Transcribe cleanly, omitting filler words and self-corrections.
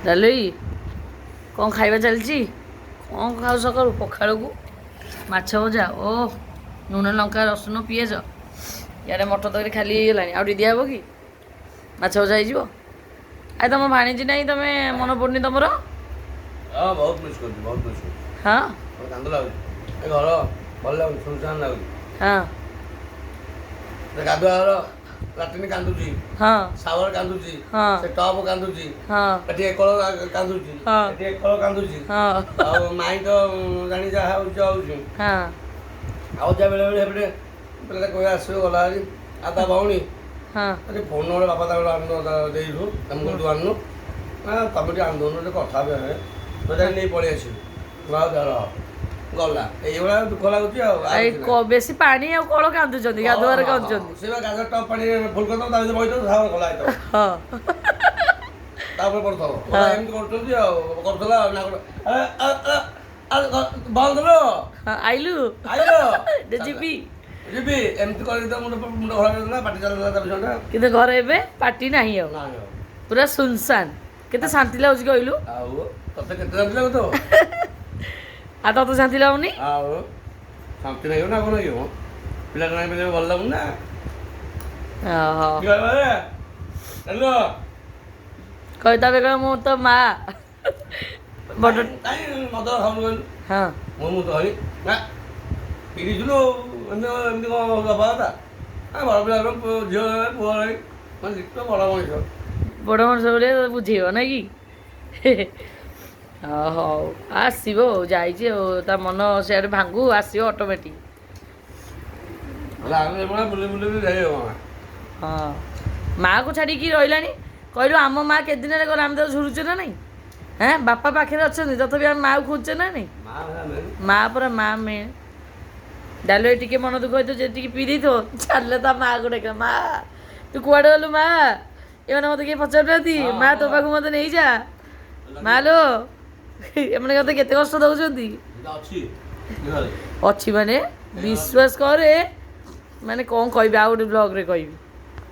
ଡାଲେଇ କ'ଣ ଖାଇବା ଚାଲିଛି? କ'ଣ ଖାଉ ସକାଳୁ? ପଖାଳକୁ ମାଛ ଭଜା ଓ ଲୁଣ ଲଙ୍କା ରସୁଣ ପିଆଜ। ଇଆଡ଼େ ମଟର ତରକାରୀ ଖାଲି ହେଇଗଲାଣି, ଆଉ ଟିକେ ଦିଆହେବ କି? ମାଛ ଭଜା ହେଇଯିବ। ଆରେ ତମ ଭାଣିଜୀ ନାହିଁ, ତମେ ମନେ ପଡ଼ୁନି ତମର? ବହୁତ ମିସ୍ କରୁଛି, ବହୁତ ମିସ୍ କରୁଛି। ହଁ କାନ୍ଦ ଲାଗୁଛି, ଏ ଘର ଭଲ ଲାଗୁଛି, ସୁନସାନ ଲାଗୁଛି। ହଁ ଗାଧୁଆ ଘର ଲାଟ୍ରିନ୍ କାନ୍ଦୁଛି, ହଁ ସାୱର କାନ୍ଦୁଛି, ହଁ ସେ ଟପ୍ କାନ୍ଦୁଛି, ହଁ ଏଠି ଏକଳ କାନ୍ଦୁଛି, ହଁ ଏଠି ଏକଳ କାନ୍ଦୁଛି, ହଁ ଆଉ ମାଇଁ ତ ଜାଣି ଯାହା ହଉଛି ହଉଛି। ହଁ ଆଉ ଯା ବେଳେ ବେଳେ ଏପଟେ ପିଲାଟା କହିବା ଆସିବ ଗଲା ଭାରି। ଆଉ ତା ଭଉଣୀ ହଁ ଆରେ ଫୋନ୍ ନମ୍ବର ବାପା ତାଙ୍କର ଆଣୁନ ଦେଇଛୁ, ତମେ କୋଉଠୁ ଆଣୁନୁ? ତମେ ଟିକେ ଆଣିଦଉନ, ଟିକେ କଥା ହେବେ ମୋତେ ନେଇ ପଳେଇ ଆସିବୁ। ଆଉ ତାର ଗଲା, ଏଇଭଳିଆ ଦୁଃଖ ଲାଗୁଛି ଆଉ। ବେଶୀ ପାଣି ଆଉ କଳ କାନ୍ଦୁଛନ୍ତି, ଗାଧୁଆରେ କାନ୍ଦୁଛନ୍ତି। ସେ ବା ଗାଧୁଆ ଟପ୍ ପାଣି ଫୁଲ କରିଦେବ, ତା ଭିତରେ ବହିଥିବ, ସାୱର ଖୋଲା ହେଇଥିବ, ହଁ ତାପରେ ପଡୁଥିବ। ଏମିତି କରୁଛନ୍ତି ଆଉ, କରୁଥିଲା ଆଉ ନା ବନ୍ଦ କର ଆଇଲୁ ଆଇଲ ଯିବି। ଯିବି ଏମିତି କରିକି ତ ମୁଣ୍ଡ ଖରାପ ହେଇଥିଲା, ପାଟି ଚାଲିଥିଲା ତା ପିଛଟା। କିନ୍ତୁ ଘରେ ଏବେ ପାଟି ନାହିଁ ଆଉ, ପୁରା ସୁନସାନ। କେତେ ଶାନ୍ତି ଲାଗୁଛି କହିଲୁ? ଆଉ ତତେ କେତେ ଶାନ୍ତି ଲାଗୁଥିବ? ଆଉ ତତେ ଶାନ୍ତି ଲାଗୁନି? ଆଉ ଶାନ୍ତି ଲାଗିବ ନା କ'ଣ ଲାଗିବ? ପିଲାଟା ନାହିଁ ପିଲା ଭଲ ଲାଗୁନି ନା? କହିତା କହ ମୁଁ ତ ମା ବଡ଼ ମଦ ଖାଉନୁ କହିଲୁ? ହଁ ମୁଁ ତ ହଇ ନା ପିରିଥିଲୁ ଏମିତି କ'ଣ ଦବା କଥା? ବଡ଼ ପିଲା ଝିଅ ପୁଅ ରହି ମାନେ ଦେଖିବ ବଡ଼ ମଣିଷ। ବଡ଼ ମଣିଷ ଭଳିଆ ବୁଝେଇବ ନାଇଁ କି? ହଉ ଆସିବ ଆଉ, ଯାଇଛି ଆଉ, ତା ମନ ସିଆଡ଼େ ଭାଙ୍ଗୁ, ଆସିବ ଅଟୋମେଟିକ୍। ବୁଲି ବୁଲି ଯାଇ ହବ। ହଁ ମାଆକୁ ଛାଡ଼ିକି ରହିଲାଣି। କହିଲୁ ଆମ ମାଆ କେତେଦିନରେ ଗଲା, ଆମେ ତ ଝୁରୁଛୁ ନା ନାଇଁ? ହେଁ ବାପା ପାଖରେ ଅଛନ୍ତି, ତଥାପି ଆମେ ମାଆକୁ ଖୋଜୁଛେ ନା ନାଇଁ? ମାଆ ପରା ମାଆ ମେନ୍। ଡାଲୁ ଟିକେ ମନ ଦୁଃଖ ହେଇଥିବ, ଯେତିକି ପିଇ ଦେଇଥିବ, ଚାଲିଲେ ତା ମାଆକୁ ଡାକିବ, ମା ତୁ କୁଆଡ଼େ ଗଲୁ ମା? ଏମାନେ ମୋତେ କିଏ ପଚାରୁନାହାନ୍ତି, ମା ତୋ ପାଖକୁ ମୋତେ ନେଇଯା ମା ଲୋ। ଏମାନେ ମୋତେ କେତେ କଷ୍ଟ ଦେଉଛନ୍ତି। ଅଛି ମାନେ ବିଶ୍ୱାସ କରେ, ମାନେ କ'ଣ କହିବି, ଆଉ ଗୋଟେ ବ୍ଲଗ୍ରେ କହିବି।